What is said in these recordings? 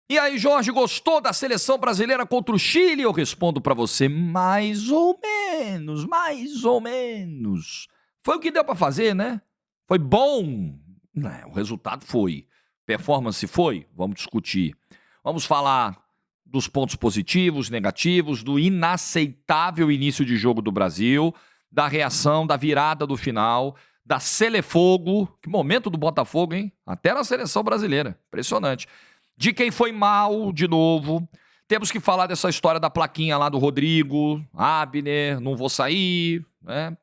E aí, Jorge, gostou da seleção brasileira contra o Chile? Eu respondo pra você, mais ou menos, mais ou menos. Foi o que deu pra fazer, né? Foi bom? O resultado foi. Performance foi? Vamos discutir. Vamos falar dos pontos positivos, negativos, do inaceitável início de jogo do Brasil, da reação, da virada do final, da Selefogo. Que momento do Botafogo, hein? Até na seleção brasileira. Impressionante. De quem foi mal, de novo. Temos que falar dessa história da plaquinha lá do Rodrigo, Abner, não vou sair, né?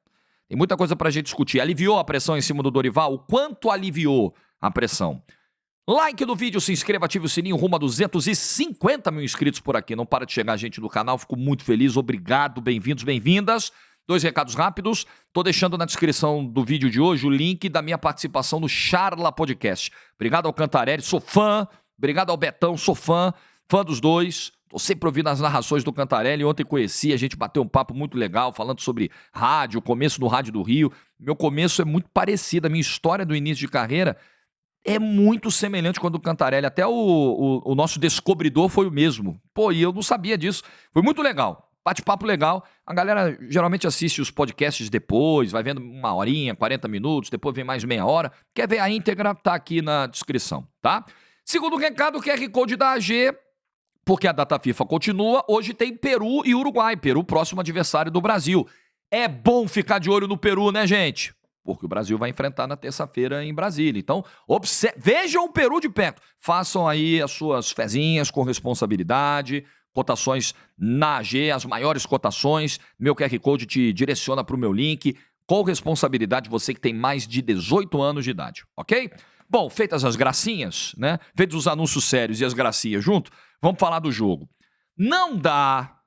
Tem muita coisa pra gente discutir. Aliviou a pressão em cima do Dorival? O quanto aliviou a pressão? Like no vídeo, se inscreva, ative o sininho, rumo a 250 mil inscritos por aqui. Não para de chegar gente no canal, fico muito feliz. Obrigado, bem-vindos, bem-vindas. 2 recados rápidos. Tô deixando na descrição do vídeo de hoje o link da minha participação no Charla Podcast. Obrigado ao Cantarelli, sou fã. Obrigado ao Betão, sou fã dos dois. Tô sempre ouvindo as narrações do Cantarelli. Ontem conheci, a gente bateu um papo muito legal, falando sobre rádio, o começo do Rádio do Rio. Meu começo é muito parecido, a minha história do início de carreira é muito semelhante com a do Cantarelli. Até o nosso descobridor foi o mesmo. Pô, e eu não sabia disso. Foi muito legal. Bate-papo legal. A galera geralmente assiste os podcasts depois, vai vendo 1 horinha, 40 minutos, depois vem mais meia hora. Quer ver a íntegra? Tá aqui na descrição, tá? Segundo recado, o QR Code da AG, porque a data FIFA continua, hoje tem Peru e Uruguai. Peru, próximo adversário do Brasil. É bom ficar de olho no Peru, né, gente? Porque o Brasil vai enfrentar na terça-feira em Brasília. Então, vejam o Peru de perto. Façam aí as suas fezinhas com responsabilidade, cotações na AG, as maiores cotações. Meu QR Code te direciona para o meu link. Com responsabilidade, você que tem mais de 18 anos de idade, ok? Bom, feitas as gracinhas, né? Feitos os anúncios sérios e as gracinhas junto, vamos falar do jogo. Não dá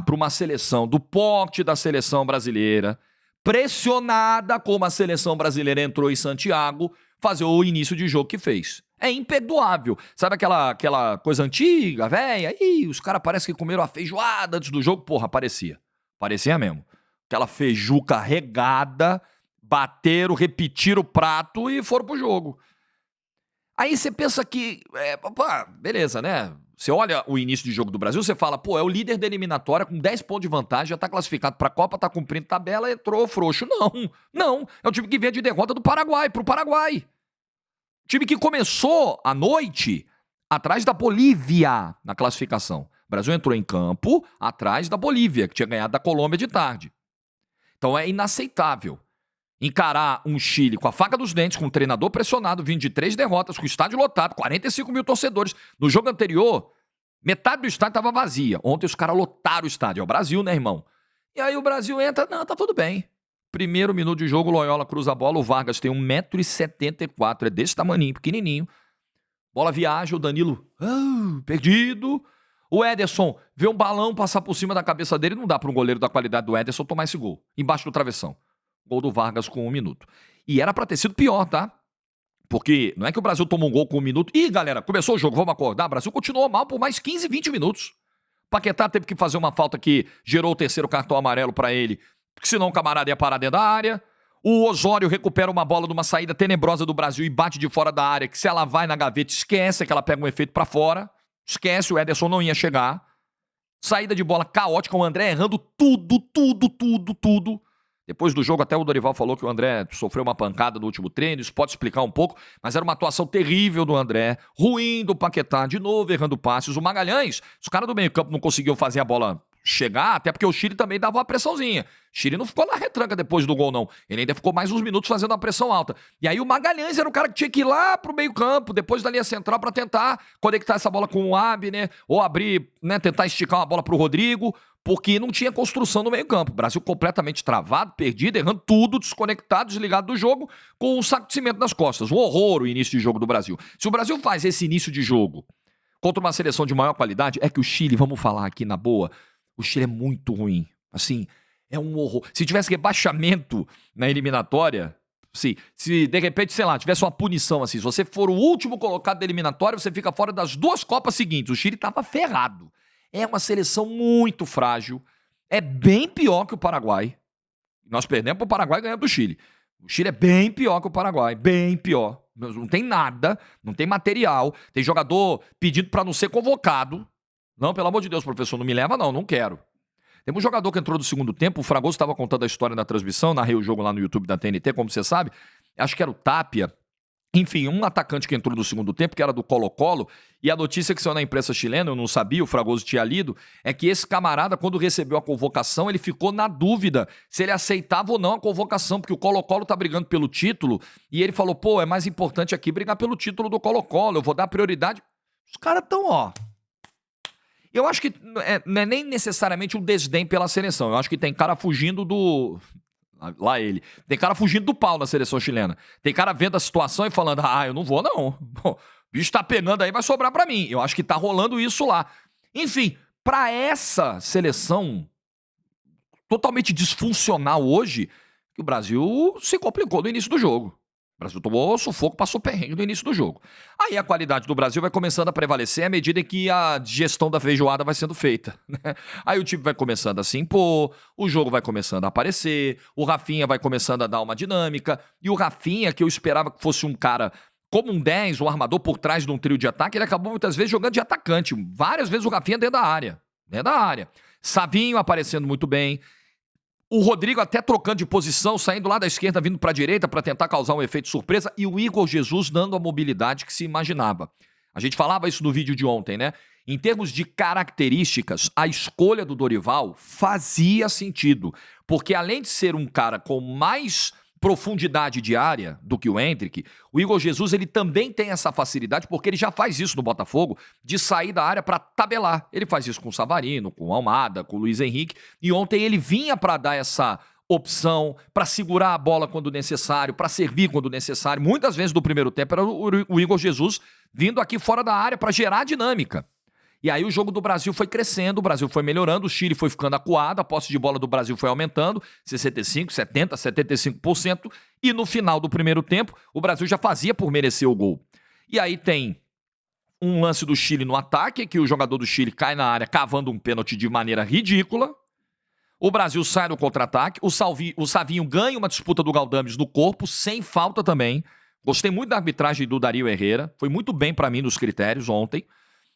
para uma seleção do porte da seleção brasileira, pressionada como a seleção brasileira entrou em Santiago, fazer o início de jogo que fez. É imperdoável. Sabe aquela coisa antiga, velha? Ih, os caras parecem que comeram a feijoada antes do jogo. Porra, parecia. Parecia mesmo. Aquela feijuca regada, bateram, repetiram o prato e foram pro jogo. Aí você pensa que, beleza, né? Você olha o início de jogo do Brasil, você fala, pô, é o líder da eliminatória com 10 pontos de vantagem, já tá classificado pra Copa, tá cumprindo tabela, entrou frouxo. Não. É o time que veio de derrota do Paraguai, pro Paraguai. Time que começou a noite atrás da Bolívia na classificação. O Brasil entrou em campo atrás da Bolívia, que tinha ganhado da Colômbia de tarde. Então é inaceitável encarar um Chile com a faca dos dentes, com um treinador pressionado, vindo de 3 derrotas, com o estádio lotado, 45 mil torcedores. No jogo anterior, metade do estádio estava vazia. Ontem os caras lotaram o estádio. É o Brasil, né, irmão? E aí o Brasil entra, não, tá tudo bem. Primeiro minuto de jogo, o Loyola cruza a bola, o Vargas tem 1,74 m, é desse tamaninho, pequenininho. Bola viaja, o Danilo, perdido. O Ederson vê um balão passar por cima da cabeça dele, não dá para um goleiro da qualidade do Ederson tomar esse gol. Embaixo do travessão. Gol do Vargas com 1 minuto. E era pra ter sido pior, tá? Porque não é que o Brasil tomou um gol com 1 minuto. Ih, galera, começou o jogo, vamos acordar. O Brasil continuou mal por mais 15, 20 minutos. Paquetá teve que fazer uma falta que gerou o 3º cartão amarelo pra ele, porque senão o camarada ia parar dentro da área. O Osório recupera uma bola de uma saída tenebrosa do Brasil e bate de fora da área, que se ela vai na gaveta, esquece que ela pega um efeito pra fora. Esquece, o Ederson não ia chegar. Saída de bola caótica, o André errando tudo. Depois do jogo, até o Dorival falou que o André sofreu uma pancada no último treino, isso pode explicar um pouco, mas era uma atuação terrível do André, ruim do Paquetá, de novo errando passes. O Magalhães, os caras do meio campo não conseguiam fazer a bola chegar, até porque o Chile também dava uma pressãozinha. O Chile não ficou na retranca depois do gol, não. Ele ainda ficou mais uns minutos fazendo uma pressão alta. E aí o Magalhães era o cara que tinha que ir lá pro meio campo, depois da linha central, pra tentar conectar essa bola com o Abner, ou abrir, né, tentar esticar uma bola pro Rodrigo, porque não tinha construção no meio campo. O Brasil completamente travado, perdido, errando tudo, desconectado, desligado do jogo, com um saco de cimento nas costas. Um horror o início de jogo do Brasil. Se o Brasil faz esse início de jogo contra uma seleção de maior qualidade, é que o Chile, vamos falar aqui na boa, o Chile é muito ruim. Assim, é um horror. Se tivesse rebaixamento na eliminatória, se de repente, sei lá, tivesse uma punição assim, se você for o último colocado da eliminatória, você fica fora das 2 Copas seguintes. O Chile tava ferrado. É uma seleção muito frágil. É bem pior que o Paraguai. Nós perdemos pro Paraguai e ganhamos do Chile. O Chile é bem pior que o Paraguai. Bem pior. Não tem nada, não tem material. Tem jogador pedindo para não ser convocado. Não, pelo amor de Deus, professor, não me leva não quero. Tem um jogador que entrou no segundo tempo, o Fragoso estava contando a história na transmissão, narrei o jogo lá no YouTube da TNT, como você sabe. Acho que era o Tapia. Enfim, um atacante que entrou no segundo tempo, que era do Colo-Colo, e a notícia que saiu na imprensa chilena, eu não sabia, o Fragoso tinha lido, é que esse camarada, quando recebeu a convocação, ele ficou na dúvida se ele aceitava ou não a convocação, porque o Colo-Colo tá brigando pelo título, e ele falou, pô, é mais importante aqui brigar pelo título do Colo-Colo, eu vou dar prioridade. Os caras tão, ó... Eu acho que não é nem necessariamente um desdém pela seleção, eu acho que tem cara fugindo do... Lá ele. Tem cara fugindo do pau na seleção chilena. Tem cara vendo a situação e falando, eu não vou não. Bom, o bicho tá pegando aí, vai sobrar pra mim. Eu acho que tá rolando isso lá. Enfim, pra essa seleção totalmente disfuncional hoje, que o Brasil se complicou no início do jogo. O Brasil tomou sufoco, passou perrengue no início do jogo. Aí a qualidade do Brasil vai começando a prevalecer à medida que a gestão da feijoada vai sendo feita, né? Aí o time vai começando a se impor, o jogo vai começando a aparecer, o Rafinha vai começando a dar uma dinâmica, e o Rafinha, que eu esperava que fosse um cara como um 10, um armador por trás de um trio de ataque, ele acabou muitas vezes jogando de atacante. Várias vezes o Rafinha dentro da área. Savinho aparecendo muito bem. O Rodrigo até trocando de posição, saindo lá da esquerda, vindo para a direita para tentar causar um efeito surpresa. E o Igor Jesus dando a mobilidade que se imaginava. A gente falava isso no vídeo de ontem, né? Em termos de características, a escolha do Dorival fazia sentido. Porque além de ser um cara com mais profundidade de área do que o Endrick, o Igor Jesus ele também tem essa facilidade, porque ele já faz isso no Botafogo, de sair da área para tabelar. Ele faz isso com o Savarino, com o Almada, com o Luiz Henrique, e ontem ele vinha para dar essa opção, para segurar a bola quando necessário, para servir quando necessário. Muitas vezes do primeiro tempo era o Igor Jesus vindo aqui fora da área para gerar dinâmica. E aí o jogo do Brasil foi crescendo, o Brasil foi melhorando, o Chile foi ficando acuado, a posse de bola do Brasil foi aumentando, 65%, 70%, 75%, e no final do primeiro tempo, o Brasil já fazia por merecer o gol. E aí tem um lance do Chile no ataque, que o jogador do Chile cai na área cavando um pênalti de maneira ridícula, o Brasil sai no contra-ataque, o Savinho ganha uma disputa do Galdames no corpo, sem falta também. Gostei muito da arbitragem do Dario Herrera, foi muito bem pra mim nos critérios ontem.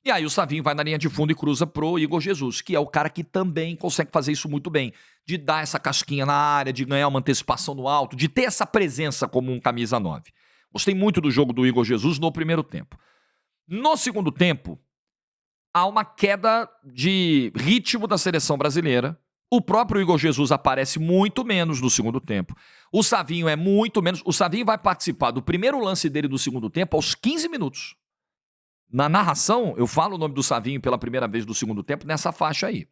E aí o Savinho vai na linha de fundo e cruza pro Igor Jesus, que é o cara que também consegue fazer isso muito bem. De dar essa casquinha na área, de ganhar uma antecipação no alto, de ter essa presença como um camisa 9. Gostei muito do jogo do Igor Jesus no primeiro tempo. No segundo tempo, há uma queda de ritmo da seleção brasileira. O próprio Igor Jesus aparece muito menos no segundo tempo. O Savinho é muito menos. O Savinho vai participar do primeiro lance dele do segundo tempo aos 15 minutos. Na narração, eu falo o nome do Savinho pela primeira vez do segundo tempo nessa faixa aí.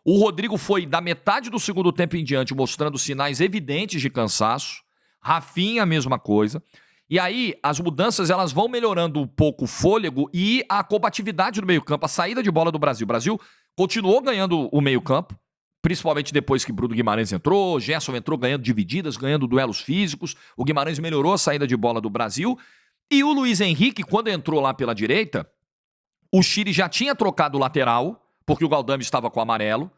O Rodrigo foi da metade do segundo tempo em diante mostrando sinais evidentes de cansaço. Rafinha, a mesma coisa. E aí, as mudanças elas vão melhorando um pouco o fôlego e a combatividade do meio-campo, a saída de bola do Brasil. O Brasil continuou ganhando o meio-campo, principalmente depois que Bruno Guimarães entrou, Gerson entrou ganhando divididas, ganhando duelos físicos. O Guimarães melhorou a saída de bola do Brasil. E o Luiz Henrique, quando entrou lá pela direita, o Chile já tinha trocado o lateral, porque o Galdames estava com o amarelo,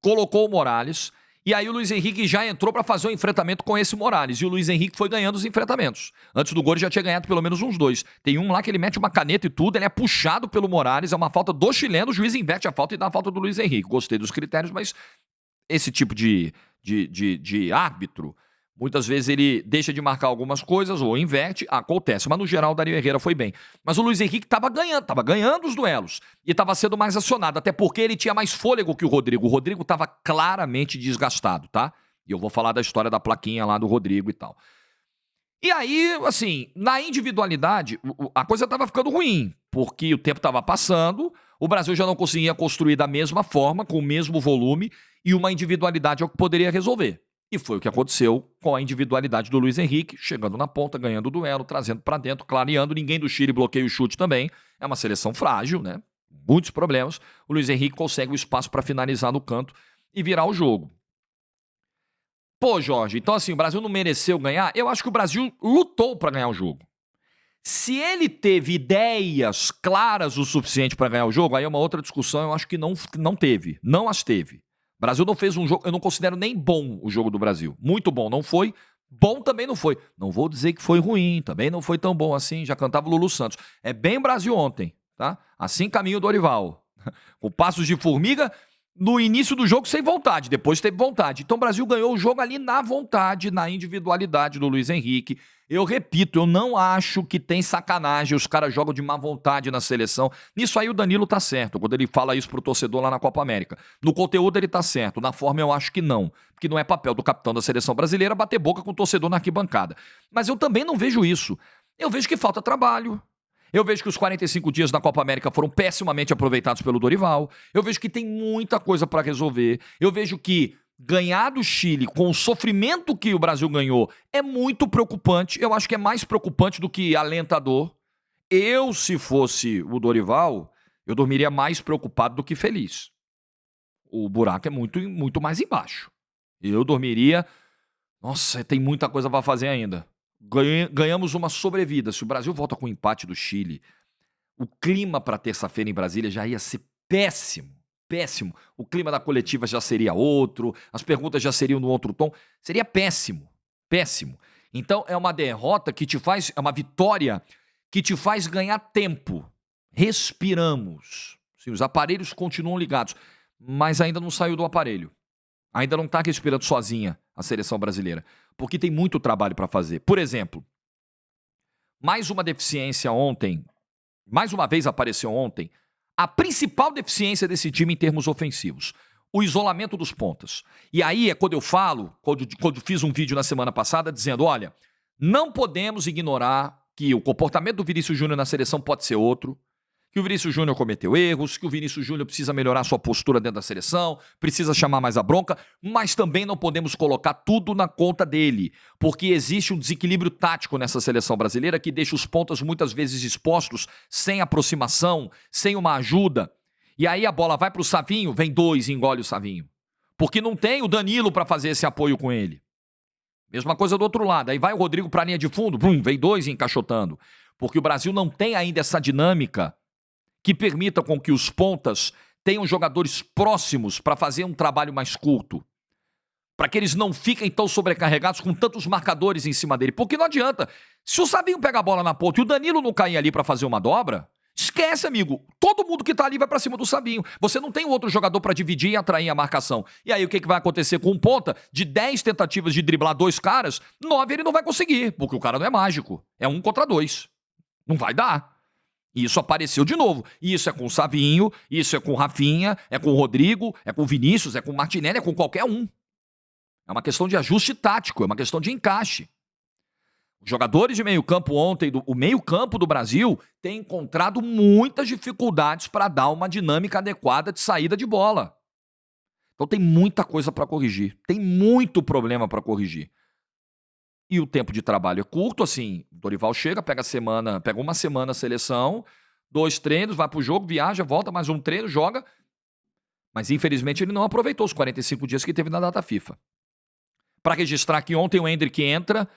colocou o Morales, e aí o Luiz Henrique já entrou para fazer o enfrentamento com esse Morales, e o Luiz Henrique foi ganhando os enfrentamentos. Antes do gol ele já tinha ganhado pelo menos uns 2. Tem um lá que ele mete uma caneta e tudo, ele é puxado pelo Morales, é uma falta do chileno, o juiz inverte a falta e dá a falta do Luiz Henrique. Gostei dos critérios, mas esse tipo de árbitro... Muitas vezes ele deixa de marcar algumas coisas ou inverte, acontece. Mas no geral o Dario Herrera foi bem. Mas o Luiz Henrique estava ganhando os duelos. E estava sendo mais acionado, até porque ele tinha mais fôlego que o Rodrigo. O Rodrigo estava claramente desgastado, tá? E eu vou falar da história da plaquinha lá do Rodrigo e tal. E aí, assim, na individualidade, a coisa estava ficando ruim. Porque o tempo estava passando, o Brasil já não conseguia construir da mesma forma, com o mesmo volume, e uma individualidade é o que poderia resolver. E foi o que aconteceu com a individualidade do Luiz Henrique, chegando na ponta, ganhando o duelo, trazendo para dentro, clareando. Ninguém do Chile bloqueia o chute também. É uma seleção frágil, né? Muitos problemas. O Luiz Henrique consegue o espaço para finalizar no canto e virar o jogo. Pô, Jorge, então assim, o Brasil não mereceu ganhar? Eu acho que o Brasil lutou para ganhar o jogo. Se ele teve ideias claras o suficiente para ganhar o jogo, aí é uma outra discussão, eu acho que não teve. Não as teve. O Brasil não fez um jogo, eu não considero nem bom o jogo do Brasil. Muito bom, não foi, Bom também não foi. Não vou dizer que foi ruim, também não foi tão bom assim, já cantava o Lulu Santos. É bem Brasil ontem, tá? Assim caminha o Dorival. Com passos de formiga, no início do jogo sem vontade, depois teve vontade. Então o Brasil ganhou o jogo ali na vontade, na individualidade do Luiz Henrique. Eu repito, eu não acho que tem sacanagem, os caras jogam de má vontade na seleção. Nisso aí o Danilo tá certo, quando ele fala isso pro torcedor lá na Copa América. No conteúdo ele tá certo, na forma eu acho que não. Porque não é papel do capitão da seleção brasileira bater boca com o torcedor na arquibancada. Mas eu também não vejo isso. Eu vejo que falta trabalho. Eu vejo que os 45 dias da Copa América foram pessimamente aproveitados pelo Dorival. Eu vejo que tem muita coisa para resolver. Eu vejo que ganhar do Chile com o sofrimento que o Brasil ganhou é muito preocupante. Eu acho que é mais preocupante do que alentador. Eu, se fosse o Dorival, eu dormiria mais preocupado do que feliz. O buraco é muito mais embaixo. Eu dormiria... Nossa, tem muita coisa para fazer ainda. Ganhamos uma sobrevida. Se o Brasil volta com o empate do Chile, o clima para terça-feira em Brasília já ia ser péssimo. Péssimo. O clima da coletiva já seria outro, as perguntas já seriam no outro tom. Seria péssimo. Péssimo. Então é uma derrota que te faz, é uma vitória que te faz ganhar tempo. Respiramos. Sim, os aparelhos continuam ligados, mas ainda não saiu do aparelho. Ainda não está respirando sozinha a seleção brasileira, porque tem muito trabalho para fazer. Por exemplo, mais uma deficiência ontem, mais uma vez apareceu ontem, a principal deficiência desse time em termos ofensivos, o isolamento dos pontas. E aí é quando eu falo, quando fiz um vídeo na semana passada dizendo, olha, não podemos ignorar que o comportamento do Vinícius Júnior na seleção pode ser outro, que o Vinícius Júnior cometeu erros, que o Vinícius Júnior precisa melhorar sua postura dentro da seleção, precisa chamar mais a bronca, mas também não podemos colocar tudo na conta dele, porque existe um desequilíbrio tático nessa seleção brasileira que deixa os pontas muitas vezes expostos, sem aproximação, sem uma ajuda. E aí a bola vai para o Savinho, vem dois e engole o Savinho. Porque não tem o Danilo para fazer esse apoio com ele. Mesma coisa do outro lado, aí vai o Rodrigo para a linha de fundo, vem dois encaixotando. Porque o Brasil não tem ainda essa dinâmica que permita com que os pontas tenham jogadores próximos para fazer um trabalho mais curto. Para que eles não fiquem tão sobrecarregados com tantos marcadores em cima dele. Porque não adianta. Se o Savinho pega a bola na ponta e o Danilo não cair ali para fazer uma dobra, esquece, amigo. Todo mundo que tá ali vai para cima do Savinho. Você não tem outro jogador para dividir e atrair a marcação. E aí o que vai acontecer com um ponta? De 10 tentativas de driblar dois caras, 9 ele não vai conseguir. Porque o cara não é mágico. É 1 contra 2. Não vai dar. E isso apareceu de novo. E isso é com o Savinho, isso é com o Rafinha, é com o Rodrigo, é com o Vinícius, é com o Martinelli, é com qualquer um. É uma questão de ajuste tático, é uma questão de encaixe. Os jogadores de meio campo ontem, o meio campo do Brasil, tem encontrado muitas dificuldades para dar uma dinâmica adequada de saída de bola. Então tem muita coisa para corrigir, tem muito problema para corrigir. E o tempo de trabalho é curto, assim, o Dorival chega, pega uma semana a seleção, 2 treinos, vai pro jogo, viaja, volta, mais um treino, joga. Mas infelizmente ele não aproveitou os 45 dias que teve na data FIFA. Para registrar que ontem o Endrick entra,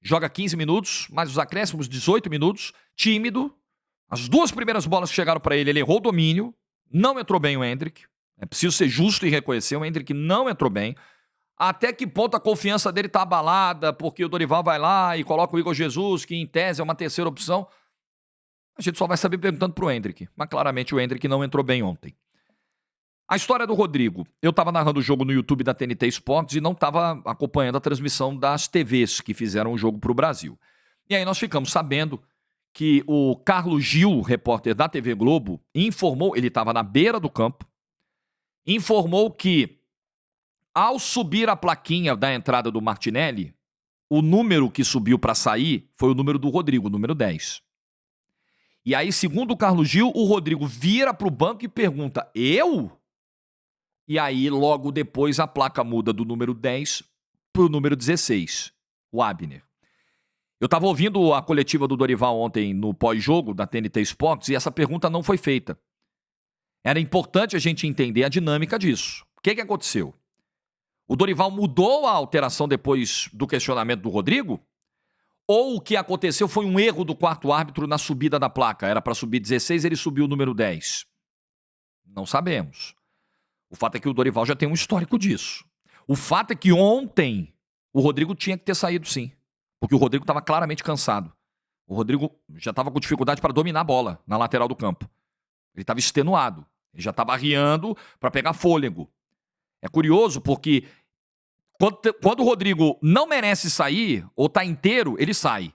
joga 15 minutos, mais os acréscimos 18 minutos, tímido. As 2 primeiras bolas que chegaram para ele errou o domínio, não entrou bem o Endrick. É preciso ser justo e reconhecer, o Endrick não entrou bem. Até que ponto a confiança dele tá abalada, porque o Dorival vai lá e coloca o Igor Jesus, que em tese é uma terceira opção. A gente só vai saber perguntando pro Endrick. Mas claramente o Endrick não entrou bem ontem. A história do Rodrigo. Eu estava narrando o jogo no YouTube da TNT Sports e não estava acompanhando a transmissão das TVs que fizeram o jogo pro Brasil. E aí nós ficamos sabendo que o Carlos Gil, repórter da TV Globo, informou, ele estava na beira do campo, informou que ao subir a plaquinha da entrada do Martinelli, o número que subiu para sair foi o número do Rodrigo, o número 10. E aí, segundo o Carlos Gil, o Rodrigo vira para o banco e pergunta, eu? E aí, logo depois, a placa muda do número 10 para o número 16, o Abner. Eu estava ouvindo a coletiva do Dorival ontem no pós-jogo da TNT Sports e essa pergunta não foi feita. Era importante a gente entender a dinâmica disso. O que aconteceu? O Dorival mudou a alteração depois do questionamento do Rodrigo? Ou o que aconteceu foi um erro do quarto árbitro na subida da placa? Era para subir 16, ele subiu o número 10. Não sabemos. O fato é que o Dorival já tem um histórico disso. O fato é que ontem o Rodrigo tinha que ter saído sim. Porque o Rodrigo estava claramente cansado. O Rodrigo já estava com dificuldade para dominar a bola na lateral do campo. Ele estava extenuado. Ele já estava arriando para pegar fôlego. É curioso porque quando o Rodrigo não merece sair, ou está inteiro, ele sai.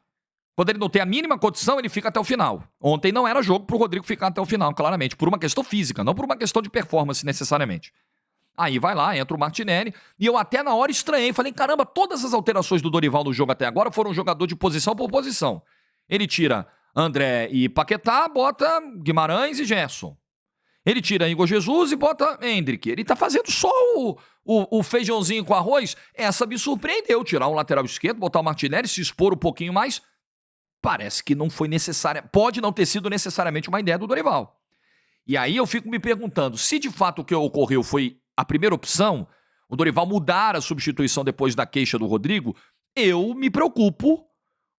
Quando ele não tem a mínima condição, ele fica até o final. Ontem não era jogo para o Rodrigo ficar até o final, claramente. Por uma questão física, não por uma questão de performance necessariamente. Aí vai lá, entra o Martinelli. E eu até na hora estranhei. Falei, caramba, todas as alterações do Dorival no jogo até agora foram jogador de posição por posição. Ele tira André e Paquetá, bota Guimarães e Gerson. Ele tira Igor Jesus e bota Endrick. Ele tá fazendo só o feijãozinho com arroz. Essa me surpreendeu. Tirar um lateral esquerdo, botar o Martinelli, se expor um pouquinho mais. Parece que não foi necessária. Pode não ter sido necessariamente uma ideia do Dorival. E aí eu fico me perguntando, se de fato o que ocorreu foi a primeira opção, o Dorival mudar a substituição depois da queixa do Rodrigo, eu me preocupo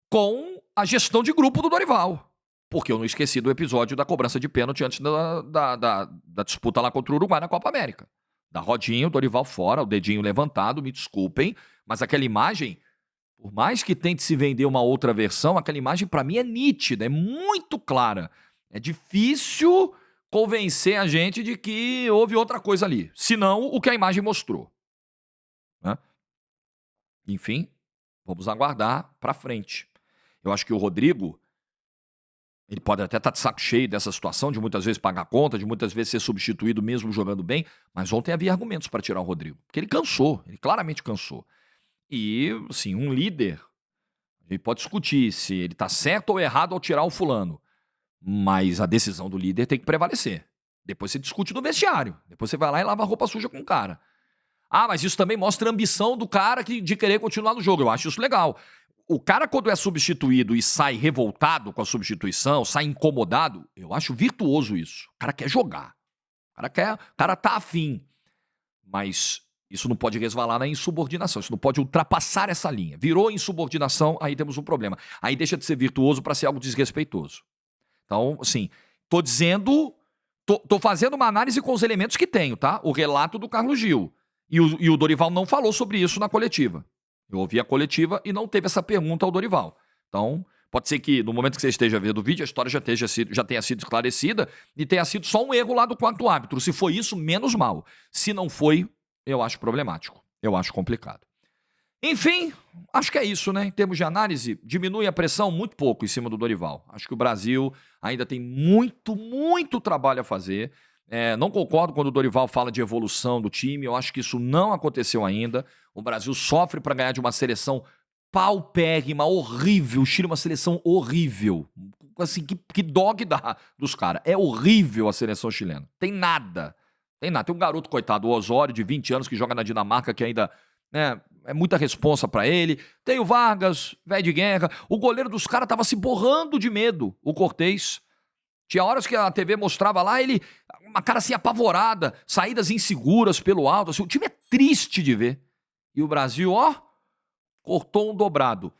com a gestão de grupo do Dorival. Porque eu não esqueci do episódio da cobrança de pênalti antes da disputa lá contra o Uruguai na Copa América. Da rodinha, o Dorival fora, o dedinho levantado, me desculpem, mas aquela imagem, por mais que tente se vender uma outra versão, aquela imagem pra mim é nítida, é muito clara. É difícil convencer a gente de que houve outra coisa ali, senão o que a imagem mostrou. Né? Enfim, vamos aguardar pra frente. Eu acho que o Rodrigo, ele pode até estar de saco cheio dessa situação, de muitas vezes pagar conta, de muitas vezes ser substituído mesmo jogando bem, mas ontem havia argumentos para tirar o Rodrigo, porque ele cansou, ele claramente cansou. E, assim, um líder, a gente pode discutir se ele está certo ou errado ao tirar o fulano, mas a decisão do líder tem que prevalecer. Depois você discute no vestiário, depois você vai lá e lava a roupa suja com o cara. Ah, mas isso também mostra a ambição do cara de querer continuar no jogo, eu acho isso legal. O cara, quando é substituído e sai revoltado com a substituição, sai incomodado, eu acho virtuoso isso. O cara quer jogar. O cara tá afim. Mas isso não pode resvalar na insubordinação. Isso não pode ultrapassar essa linha. Virou insubordinação, aí temos um problema. Aí deixa de ser virtuoso para ser algo desrespeitoso. Então, assim, tô dizendo... Tô fazendo uma análise com os elementos que tenho, tá? O relato do Carlos Gil. E o Dorival não falou sobre isso na coletiva. Eu ouvi a coletiva e não teve essa pergunta ao Dorival. Então, pode ser que no momento que você esteja vendo o vídeo, a história já tenha sido esclarecida e tenha sido só um erro lá do quarto árbitro. Se foi isso, menos mal. Se não foi, eu acho problemático. Eu acho complicado. Enfim, acho que é isso, né? Em termos de análise, diminui a pressão muito pouco em cima do Dorival. Acho que o Brasil ainda tem muito, muito trabalho a fazer. Não concordo quando o Dorival fala de evolução do time, eu acho que isso não aconteceu ainda. O Brasil sofre para ganhar de uma seleção paupérrima, horrível. O Chile é uma seleção horrível. Assim, que dog dá dos caras. É horrível a seleção chilena. Tem nada. Tem um garoto, coitado, o Osório, de 20 anos, que joga na Dinamarca, que ainda é muita responsa para ele. Tem o Vargas, velho de guerra. O goleiro dos caras tava se borrando de medo, o Cortez. Tinha horas que a TV mostrava lá, ele, uma cara assim apavorada, saídas inseguras pelo alto. Assim, o time é triste de ver. E o Brasil, cortou um dobrado,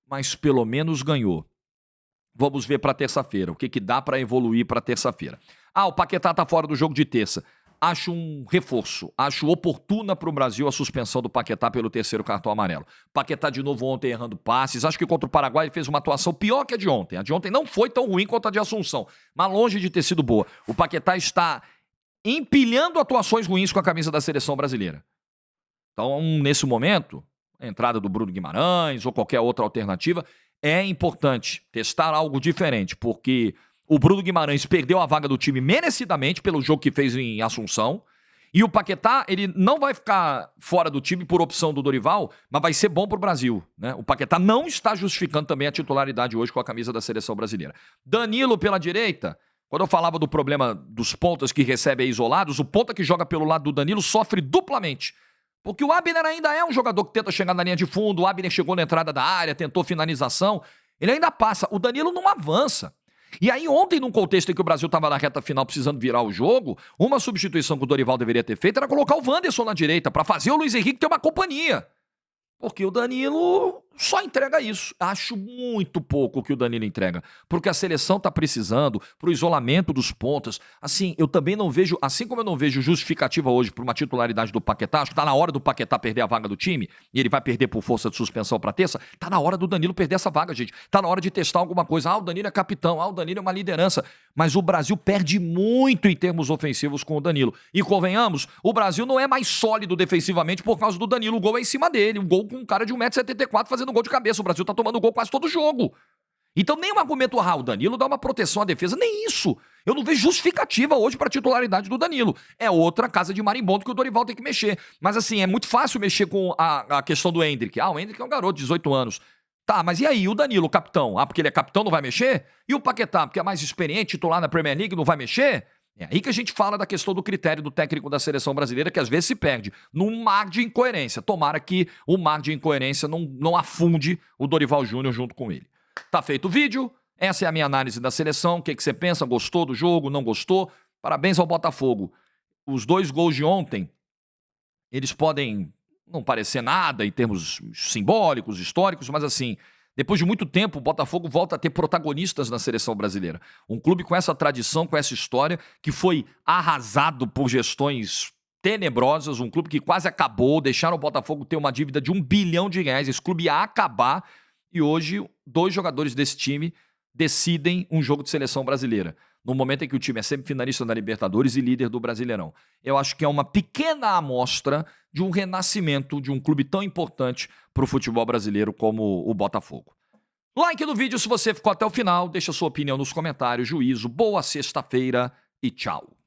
mas pelo menos ganhou. Vamos ver para terça-feira, o que dá para evoluir para terça-feira. O Paquetá tá fora do jogo de terça. Acho um reforço, acho oportuna para o Brasil a suspensão do Paquetá pelo terceiro cartão amarelo. Paquetá de novo ontem errando passes, acho que contra o Paraguai ele fez uma atuação pior que a de ontem. A de ontem não foi tão ruim quanto a de Assunção, mas longe de ter sido boa. O Paquetá está empilhando atuações ruins com a camisa da seleção brasileira. Então, nesse momento, a entrada do Bruno Guimarães ou qualquer outra alternativa é importante testar algo diferente, porque o Bruno Guimarães perdeu a vaga do time merecidamente pelo jogo que fez em Assunção. E o Paquetá, ele não vai ficar fora do time por opção do Dorival, mas vai ser bom pro Brasil, né? O Paquetá não está justificando também a titularidade hoje com a camisa da seleção brasileira. Danilo pela direita, quando eu falava do problema dos pontas que recebem isolados, o ponta que joga pelo lado do Danilo sofre duplamente. Porque o Abner ainda é um jogador que tenta chegar na linha de fundo, o Abner chegou na entrada da área, tentou finalização, ele ainda passa, o Danilo não avança. E aí ontem, num contexto em que o Brasil estava na reta final precisando virar o jogo, uma substituição que o Dorival deveria ter feito era colocar o Wanderson na direita para fazer o Luiz Henrique ter uma companhia. Porque o Danilo só entrega isso. Acho muito pouco o que o Danilo entrega. Porque a seleção tá precisando, pro isolamento dos pontas. Assim, eu também não vejo, assim como eu não vejo justificativa hoje pra uma titularidade do Paquetá, acho que tá na hora do Paquetá perder a vaga do time, e ele vai perder por força de suspensão pra terça, tá na hora do Danilo perder essa vaga, gente. Tá na hora de testar alguma coisa. Ah, o Danilo é capitão, ah, o Danilo é uma liderança. Mas o Brasil perde muito em termos ofensivos com o Danilo. E convenhamos, o Brasil não é mais sólido defensivamente por causa do Danilo. O gol é em cima dele. Um gol com um cara de 1,74 m fazendo gol de cabeça. O Brasil tá tomando gol quase todo jogo. Então nem um argumento, o Danilo dá uma proteção à defesa. Nem isso. Eu não vejo justificativa hoje pra titularidade do Danilo. É outra casa de marimbondo que o Dorival tem que mexer. Mas assim, é muito fácil mexer com a questão do Endrick. Ah, o Endrick é um garoto de 18 anos. Tá, mas e aí, o Danilo, o capitão? Ah, porque ele é capitão, não vai mexer? E o Paquetá, porque é mais experiente, titular na Premier League, não vai mexer? É aí que a gente fala da questão do critério do técnico da seleção brasileira, que às vezes se perde num mar de incoerência. Tomara que o mar de incoerência não afunde o Dorival Júnior junto com ele. Tá feito o vídeo, essa é a minha análise da seleção. O que você pensa? Gostou do jogo? Não gostou? Parabéns ao Botafogo. Os 2 gols de ontem, eles podem não parecer nada em termos simbólicos, históricos, mas assim, depois de muito tempo, o Botafogo volta a ter protagonistas na seleção brasileira. Um clube com essa tradição, com essa história, que foi arrasado por gestões tenebrosas, um clube que quase acabou, deixaram o Botafogo ter uma dívida de R$1 bilhão, esse clube ia acabar, e hoje 2 jogadores desse time decidem um jogo de seleção brasileira, no momento em que o time é semifinalista da Libertadores e líder do Brasileirão. Eu acho que é uma pequena amostra de um renascimento de um clube tão importante para o futebol brasileiro como o Botafogo. Like no vídeo se você ficou até o final, deixa sua opinião nos comentários. Juízo, boa sexta-feira e tchau.